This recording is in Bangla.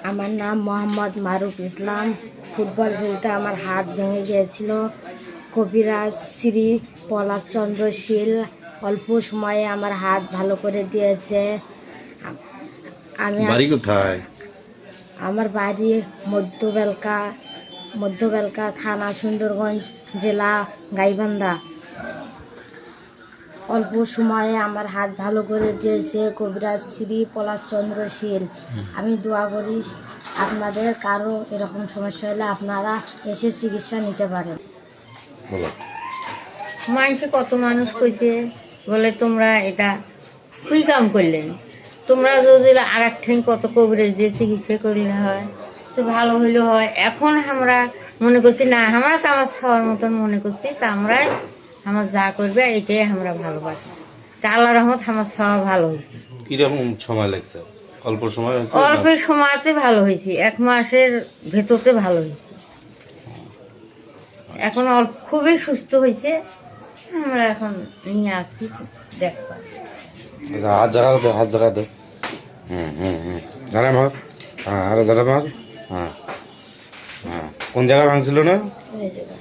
আমার নাম মোহাম্মদ মারুফ ইসলাম। ফুটবল খেলতে আমার হাত ভেঙে গিয়েছিল। কবিরাজ শ্রী পলাশচন্দ্র শীল অল্প সময়ে আমার হাত ভালো করে দিয়েছে। আমি বাড়ি কোথায়? আমার বাড়ি মধ্যবেলকা থানা, সুন্দরগঞ্জ জেলা, গাইবান্ধা। অল্প সময়ে আমার হাত ভালো করে দিয়েছে কবিরাজ শ্রী পলাশচন্দ্র শীল। আমি দোয়া করি আপনাদের কারো এরকম সমস্যা হলে আপনারা এসে চিকিৎসা নিতে পারেন। মানুষে কত মানুষ কইছে বলে তোমরা এটা কুই কাম করলেন, তোমরা যদি আর এক ঠেন কত কবিরাজ দিয়ে চিকিৎসা করলে হয় তো ভালো হইলে হয়। এখন আমরা মনে করছি না, আমরা তো আমার সবার মতন মনে করছি, তা আমরাই আমার যা করবে এটাই আমরা ভালোবাসি। তা আল্লাহ রহমত আমার সব ভালো হয়েছে। কিরকম সময় লাগছে? অল্প সময় হয়েছে? অল্প সময়তে ভালো হয়েছে, 1 মাসের ভেতরতে ভালো হয়েছে। এখন খুবই সুস্থ হয়েছে। আমরা এখন নিয়ে আসছি দেখবা। হাত জায়গা দে, হাত জায়গা দে। জানে মার, হ্যাঁ, আরে জানে মার, হ্যাঁ হ্যাঁ। কোন জায়গায় ভাঙছিল না? এই জায়গায়